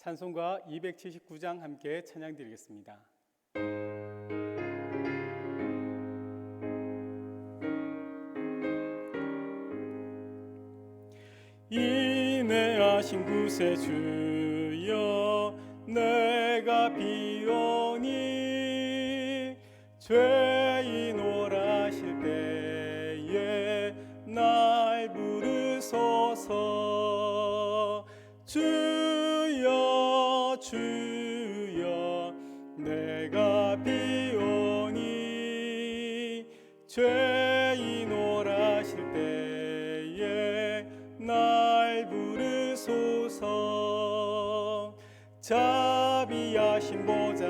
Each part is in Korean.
찬송가 279장 함께 찬양드리겠습니다. 인내하신 구세주여 내가 비오니 죄인 오라실 때에 날 부르소서. 주여 주여 내가 비오니 죄인 오라실 때에 날 부르소서. 자비하신 보좌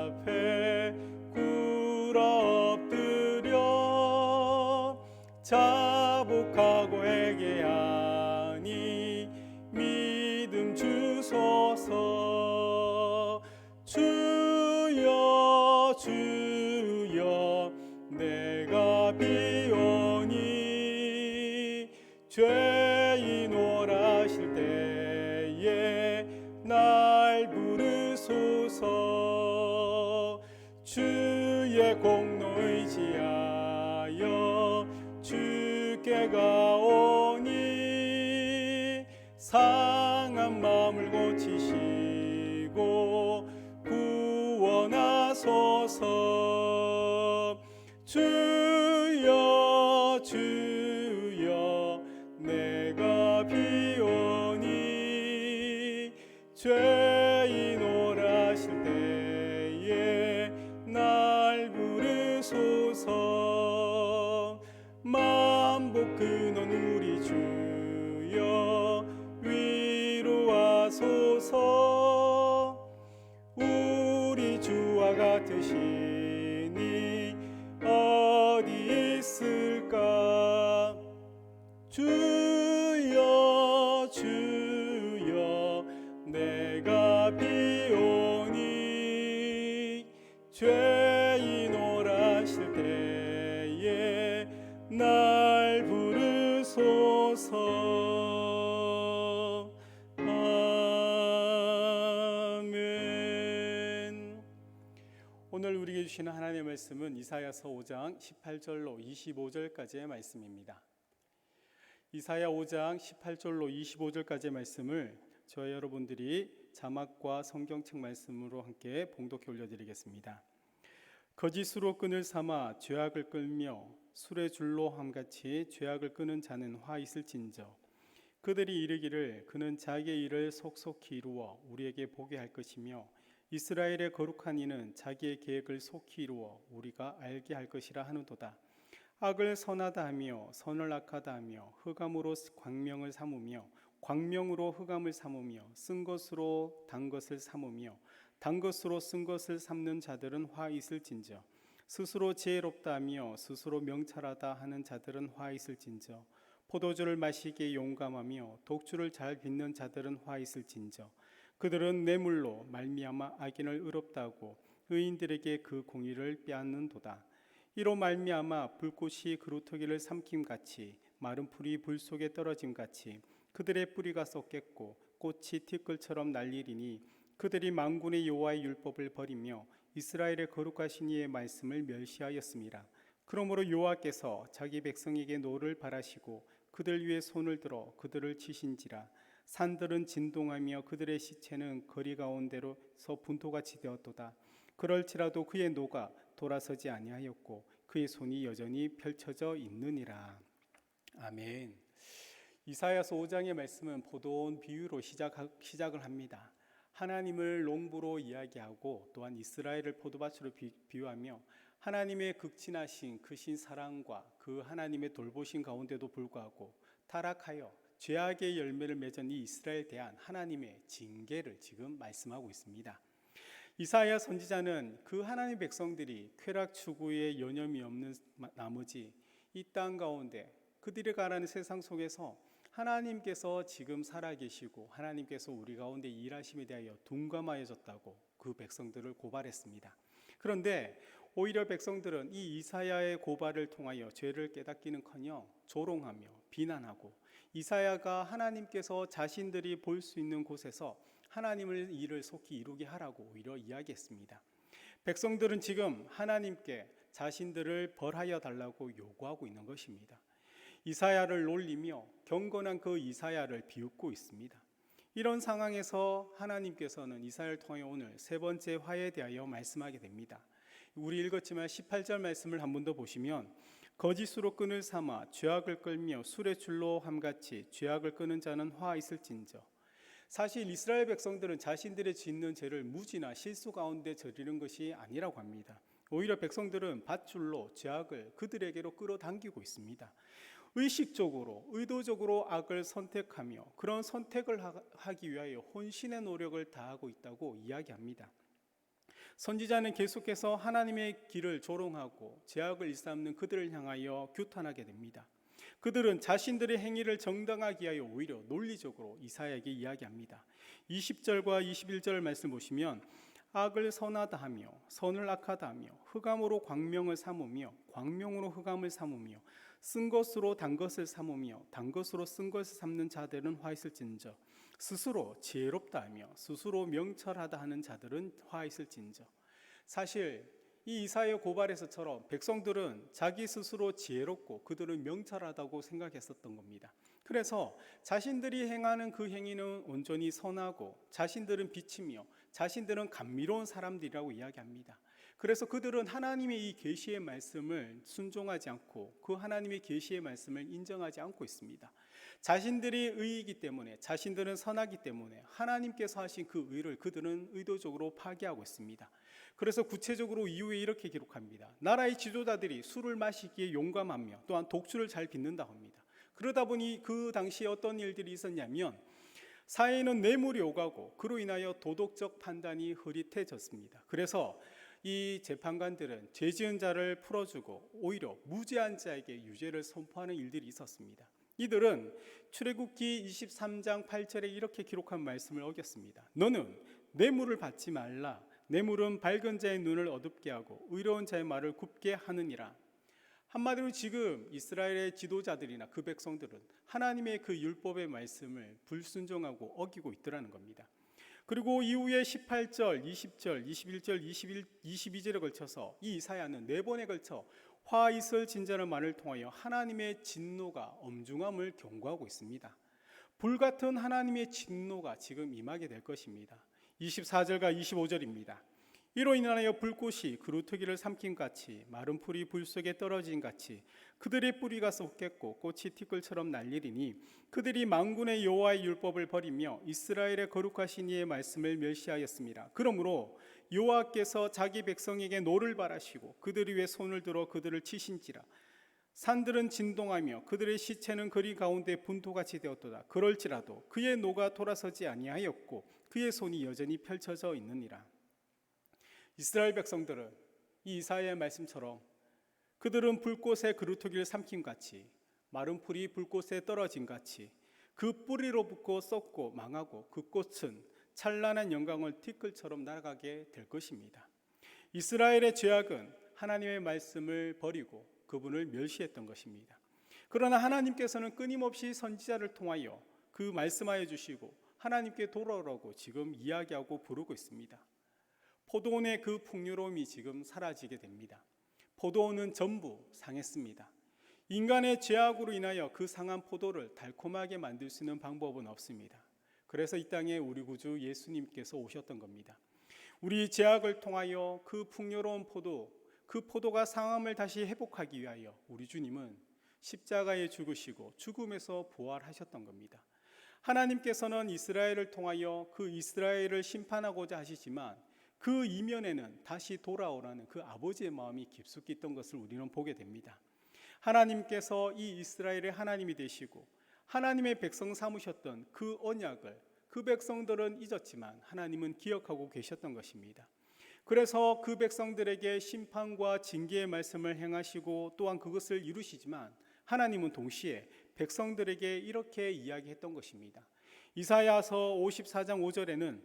앞에 꿇어 엎드려 자복하고 회개하니 믿음 주소서. 주여 주여 내가 비오니 죄인 오라실 때에 날 부르소서. 주의 공로 의지하여 주께 가오니 상한 마음을 고치시고 구원하소서. 주여 주여 내가 비오니 죄인 오라실 때에 날 부르소서. 만복 근원 우리 주여 위로하소서. 우리 주와 같으시니 어디 있을까. 주여 주여 내가 비오니 죄인 오라실 때에 날 부르소서. 아멘. 오늘 우리에게 주시는 하나님의 말씀은 이사야서 5장 18절로 25절까지의 말씀입니다. 이사야 5장 18절로 25절까지의 말씀을 저와 여러분들이 자막과 성경책 말씀으로 함께 봉독해 올려드리겠습니다. 거짓으로 끈을 삼아 죄악을 끌며 술의 줄로 함같이 죄악을 끄는 자는 화 있을진저. 그들이 이르기를 그는 자기의 일을 속속히 이루어 우리에게 보게 할 것이며 이스라엘의 거룩한 이는 자기의 계획을 속히 이루어 우리가 알게 할 것이라 하는도다. 악을 선하다 하며 선을 악하다 하며 흑암으로 광명을 삼으며 광명으로 흑암을 삼으며 쓴 것으로 단 것을 삼으며 단 것으로 쓴 것을 삼는 자들은 화 있을진저. 스스로 지혜롭다 하며 스스로 명철하다 하는 자들은 화 있을진저. 포도주를 마시기에 용감하며 독주를 잘 빚는 자들은 화 있을진저. 그들은 뇌물로 말미암아 악인을 의롭다고 의인들에게 그 공의를 빼앗는도다. 이로 말미암아 불꽃이 그루터기를 삼킴같이 마른 풀이 불 속에 떨어짐같이 그들의 뿌리가 썩겠고 꽃이 티끌처럼 날리리니 그들이 만군의 여호와의 율법을 버리며 이스라엘의 거룩하신 이의 말씀을 멸시하였습니다. 그러므로 여호와께서 자기 백성에게 노를 바라시고 그들 위에 손을 들어 그들을 치신지라. 산들은 진동하며 그들의 시체는 거리 가운데로서 분토같이 되었도다. 그럴지라도 그의 노가 돌아서지 아니하였고 그의 손이 여전히 펼쳐져 있느니라. 아멘. 이사야서 5장의 말씀은 포도원 비유로 시작을 합니다. 하나님을 농부로 이야기하고 또한 이스라엘을 포도밭으로 비유하며 하나님의 극진하신 크신 사랑과 그 하나님의 돌보신 가운데도 불구하고 타락하여 죄악의 열매를 맺은 이 이스라엘에 대한 하나님의 징계를 지금 말씀하고 있습니다. 이사야 선지자는 그 하나님의 백성들이 쾌락 추구에 여념이 없는 나머지 이 땅 가운데 그들이 가라는 세상 속에서 하나님께서 지금 살아계시고 하나님께서 우리 가운데 일하심에 대하여 둔감하여졌다고 그 백성들을 고발했습니다. 그런데 오히려 백성들은 이 이사야의 고발을 통하여 죄를 깨닫기는커녕 조롱하며 비난하고 이사야가 하나님께서 자신들이 볼 수 있는 곳에서 하나님을 일을 속히 이루게 하라고 오히려 이야기했습니다. 백성들은 지금 하나님께 자신들을 벌하여 달라고 요구하고 있는 것입니다. 이사야를 놀리며 경건한 그 이사야를 비웃고 있습니다. 이런 상황에서 하나님께서는 이사야를 통해 오늘 세 번째 화에 대하여 말씀하게 됩니다. 우리 읽었지만 18절 말씀을 한 번 더 보시면 거짓으로 끈을 삼아 죄악을 끌며 술의 줄로 함같이 죄악을 끄는 자는 화 있을진저. 사실 이스라엘 백성들은 자신들의 짓는 죄를 무지나 실수 가운데 저지른 것이 아니라고 합니다. 오히려 백성들은 밧줄로 죄악을 그들에게로 끌어당기고 있습니다. 의식적으로 의도적으로 악을 선택하며 그런 선택을 하기 위하여 혼신의 노력을 다하고 있다고 이야기합니다. 선지자는 계속해서 하나님의 길을 조롱하고 죄악을 일삼는 그들을 향하여 규탄하게 됩니다. 그들은 자신들의 행위를 정당하게 하여 오히려 논리적으로 이사야에게 이야기합니다. 20절과 21절 말씀 보시면 악을 선하다 하며 선을 악하다 하며 흑암으로 광명을 삼으며 광명으로 흑암을 삼으며 쓴 것으로 단 것을 삼으며 단 것으로 쓴 것을 삼는 자들은 화 있을진저. 스스로 지혜롭다 하며 스스로 명철하다 하는 자들은 화 있을진저. 사실 이 이사야 고발에서처럼 백성들은 자기 스스로 지혜롭고 그들은 명철하다고 생각했었던 겁니다. 그래서 자신들이 행하는 그 행위는 온전히 선하고 자신들은 빛이며 자신들은 감미로운 사람들이라고 이야기합니다. 그래서 그들은 하나님의 이 계시의 말씀을 순종하지 않고 그 하나님의 계시의 말씀을 인정하지 않고 있습니다. 자신들이 의이기 때문에 자신들은 선하기 때문에 하나님께서 하신 그 의를 그들은 의도적으로 파괴하고 있습니다. 그래서 구체적으로 이후에 이렇게 기록합니다. 나라의 지도자들이 술을 마시기에 용감하며 또한 독주를 잘 빚는다 합니다. 그러다 보니 그 당시에 어떤 일들이 있었냐면 사회에는 뇌물이 오가고 그로 인하여 도덕적 판단이 흐릿해졌습니다. 그래서 이 재판관들은 죄 지은 자를 풀어주고 오히려 무죄한 자에게 유죄를 선포하는 일들이 있었습니다. 이들은 출애굽기 23장 8절에 이렇게 기록한 말씀을 어겼습니다. 너는 뇌물을 받지 말라. 뇌물은 밝은 자의 눈을 어둡게 하고 의로운 자의 말을 굽게 하느니라. 한마디로 지금 이스라엘의 지도자들이나 그 백성들은 하나님의 그 율법의 말씀을 불순종하고 어기고 있더라는 겁니다. 그리고 이후에 18절, 20절, 21절, 22절에 걸쳐서 이 이사야는 4번에 걸쳐 화 있을 진자는 말을 통하여 하나님의 진노가 엄중함을 경고하고 있습니다. 불같은 하나님의 진노가 지금 임하게 될 것입니다. 24절과 25절입니다. 이로 인하여 불꽃이 그루터기를 삼킨 같이 마른 풀이 불 속에 떨어진 같이 그들의 뿌리가 쏟겠고 꽃이 티끌처럼 날리리니 그들이 만군의 여호와의 율법을 버리며 이스라엘의 거룩하신 이의 말씀을 멸시하였습니다. 그러므로 여호와께서 자기 백성에게 노를 바라시고 그들 위에 손을 들어 그들을 치신지라. 산들은 진동하며 그들의 시체는 거리 가운데 분토같이 되었도다. 그럴지라도 그의 노가 돌아서지 아니하였고 그의 손이 여전히 펼쳐져 있느니라. 이스라엘 백성들은 이 이사야의 말씀처럼 그들은 불꽃에 그루터기를 삼킨 같이 마른 풀이 불꽃에 떨어진 같이 그 뿌리로부터 썩고 망하고 그 꽃은 찬란한 영광을 티끌처럼 날아가게 될 것입니다. 이스라엘의 죄악은 하나님의 말씀을 버리고 그분을 멸시했던 것입니다. 그러나 하나님께서는 끊임없이 선지자를 통하여 그 말씀하여 주시고 하나님께 돌아오라고 지금 이야기하고 부르고 있습니다. 포도원의 그 풍요로움이 지금 사라지게 됩니다. 포도원은 전부 상했습니다. 인간의 죄악으로 인하여 그 상한 포도를 달콤하게 만들 수 있는 방법은 없습니다. 그래서 이 땅에 우리 구주 예수님께서 오셨던 겁니다. 우리 죄악을 통하여 그 풍요로운 포도, 그 포도가 상함을 다시 회복하기 위하여 우리 주님은 십자가에 죽으시고 죽음에서 부활하셨던 겁니다. 하나님께서는 이스라엘을 통하여 그 이스라엘을 심판하고자 하시지만 그 이면에는 다시 돌아오라는 그 아버지의 마음이 깊숙이 있던 것을 우리는 보게 됩니다. 하나님께서 이 이스라엘의 하나님이 되시고 하나님의 백성 삼으셨던 그 언약을 그 백성들은 잊었지만 하나님은 기억하고 계셨던 것입니다. 그래서 그 백성들에게 심판과 징계의 말씀을 행하시고 또한 그것을 이루시지만 하나님은 동시에 백성들에게 이렇게 이야기했던 것입니다. 이사야서 54장 5절에는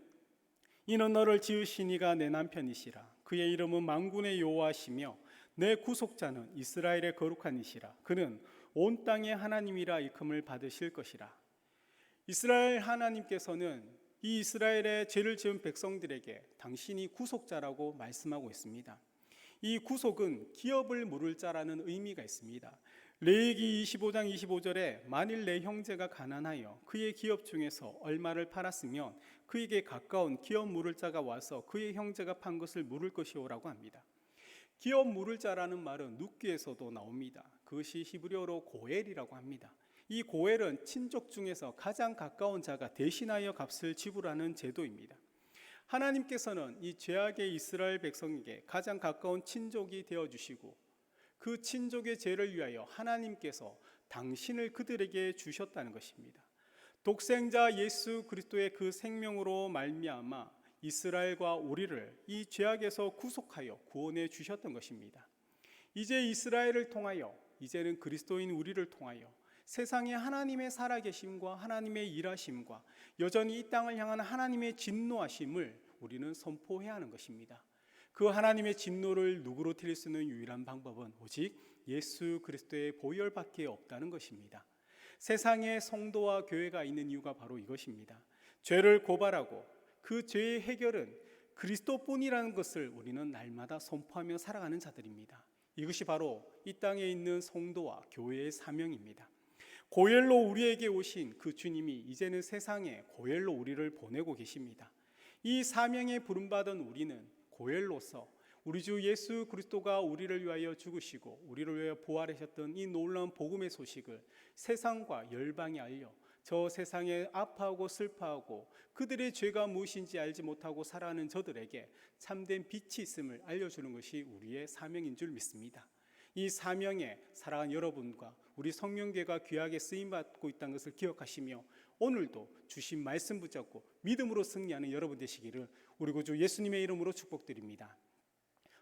이는 너를 지으신 이가 내 남편이시라. 그의 이름은 만군의 여호와시며 내 구속자는 이스라엘의 거룩한 이시라. 그는 온 땅의 하나님이라 일컬음을 받으실 것이라. 이스라엘 하나님께서는 이 이스라엘의 죄를 지은 백성들에게 당신이 구속자라고 말씀하고 있습니다. 이 구속은 기업을 물을 자라는 의미가 있습니다. 레위기 25장 25절에 만일 내 형제가 가난하여 그의 기업 중에서 얼마를 팔았으면 그에게 가까운 기업 물을 자가 와서 그의 형제가 판 것을 물을 것이오라고 합니다. 기업 물을 자라는 말은 룻기에서도 나옵니다. 그것이 히브리어로 고엘이라고 합니다. 이 고엘은 친족 중에서 가장 가까운 자가 대신하여 값을 지불하는 제도입니다. 하나님께서는 이 죄악의 이스라엘 백성에게 가장 가까운 친족이 되어주시고 그 친족의 죄를 위하여 하나님께서 당신을 그들에게 주셨다는 것입니다. 독생자 예수 그리스도의 그 생명으로 말미암아 이스라엘과 우리를 이 죄악에서 구속하여 구원해 주셨던 것입니다. 이제 이스라엘을 통하여, 이제는 그리스도인 우리를 통하여 세상에 하나님의 살아계심과 하나님의 일하심과 여전히 이 땅을 향한 하나님의 진노하심을 우리는 선포해야 하는 것입니다. 그 하나님의 진노를 누구로 드릴 수 있는 유일한 방법은 오직 예수 그리스도의 보혈밖에 없다는 것입니다. 세상에 성도와 교회가 있는 이유가 바로 이것입니다. 죄를 고발하고 그 죄의 해결은 그리스도뿐이라는 것을 우리는 날마다 선포하며 살아가는 자들입니다. 이것이 바로 이 땅에 있는 성도와 교회의 사명입니다. 고엘로 우리에게 오신 그 주님이 이제는 세상에 고엘로 우리를 보내고 계십니다. 이 사명에 부름받은 우리는 고엘로서 우리 주 예수 그리스도가 우리를 위하여 죽으시고 우리를 위하여 부활하셨던 이 놀라운 복음의 소식을 세상과 열방에 알려 저 세상에 아파하고 슬퍼하고 그들의 죄가 무엇인지 알지 못하고 살아가는 저들에게 참된 빛이 있음을 알려주는 것이 우리의 사명인 줄 믿습니다. 이 사명에 살아간 여러분과 우리 성령교회가 귀하게 쓰임받고 있다는 것을 기억하시며 오늘도 주신 말씀 붙잡고 믿음으로 승리하는 여러분 되시기를 우리 구주 예수님의 이름으로 축복드립니다.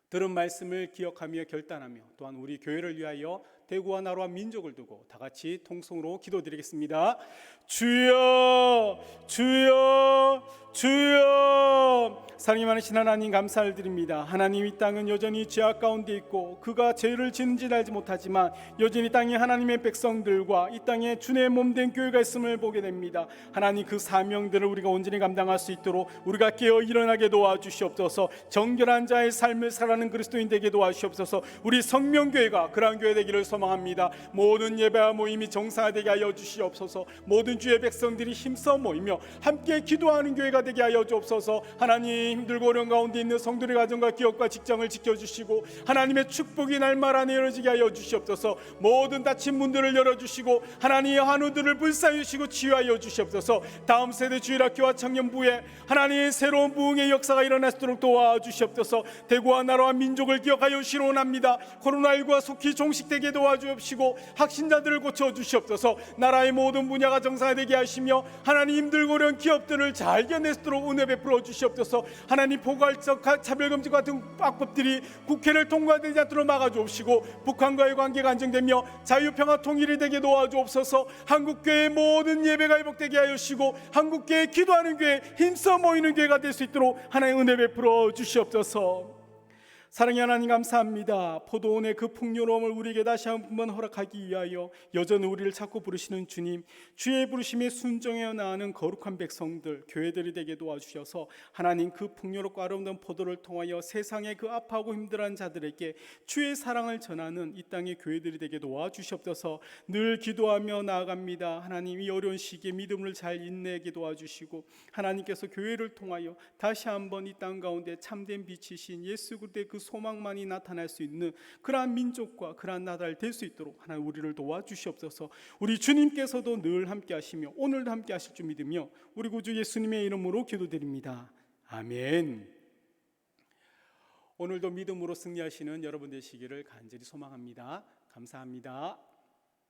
들은 말씀을 기억하며 결단하며 또한 우리 교회를 위하여 대구와 나라와 민족을 두고 다 같이 통성으로 기도드리겠습니다. 주여 주여 주여. 사랑이 많으신 하나님 감사를 드립니다. 하나님, 이 땅은 여전히 죄악 가운데 있고 그가 죄를 짓는지 알지 못하지만 여전히 땅에 하나님의 백성들과 이 땅에 주의 몸된 교회가 있음을 보게 됩니다. 하나님, 그 사명들을 우리가 온전히 감당할 수 있도록 우리가 깨어 일어나게 도와주시옵소서. 정결한 자의 삶을 살아가는 그리스도인 되게 도와주시옵소서. 우리 성명교회가 그러한 교회 되기를 소망합니다. 모든 예배와 모임이 정상화되게 하여 주시옵소서. 모든 주의 백성들이 힘써 모이며 함께 기도하는 교회가 되게 하여 주옵소서. 하나님, 힘들고 어려운 가운데 있는 성도의 가정과 기업과 직장을 지켜주시고 하나님의 축복이 날마다 내려지게 하여 주시옵소서. 모든 닫힌 문들을 열어주시고 하나님의 한우들을 불사유시고 치유하여 주시옵소서. 다음 세대 주일학교와 청년부에 하나님의 새로운 부흥의 역사가 일어날 수 있도록 도와주시옵소서. 대구와 나라와 민족을 기억하여 신원합니다. 코로나19가 속히 종식되게 도와주옵시고 확신자들을 고쳐주시옵소서. 나라의 모든 분야가 정상화되게 하시며 하나님, 힘들고 어려운 기업들을 잘 견낼 수 있도록 은혜 베풀어 주시옵소서. 하나님, 포괄적 차별금지 같은 악법들이 국회를 통과되지 않도록 막아주옵시고 북한과의 관계가 안정되며 자유평화 통일이 되게 도와주옵소서. 한국교회의 모든 예배가 회복되게 하여 주시고 한국교회 기도하는 교회, 힘써 모이는 교회가 될 수 있도록 하나님 은혜 베풀어 주시옵소서. 사랑의 하나님 감사합니다. 포도원의 그 풍요로움을 우리에게 다시 한번 허락하기 위하여 여전히 우리를 찾고 부르시는 주님, 주의 부르심에 순종하여 나아가는 거룩한 백성들, 교회들이 되게 도와주셔서 하나님, 그 풍요롭고 아름다운 포도를 통하여 세상에 그 아파하고 힘들어하는 자들에게 주의 사랑을 전하는 이 땅의 교회들이 되게 도와주시옵소서. 늘 기도하며 나아갑니다. 하나님, 이 어려운 시기에 믿음을 잘 인내하게 도와주시고 하나님께서 교회를 통하여 다시 한번 이 땅 가운데 참된 빛이신 예수 그리스도의 그 소망만이 나타날 수 있는 그러한 민족과 그러한 나라를 될 수 있도록 하나님 우리를 도와주시옵소서. 우리 주님께서도 늘 함께 하시며 오늘도 함께 하실 줄 믿으며 우리 구주 예수님의 이름으로 기도드립니다. 아멘. 오늘도 믿음으로 승리하시는 여러분 되시기를 간절히 소망합니다. 감사합니다.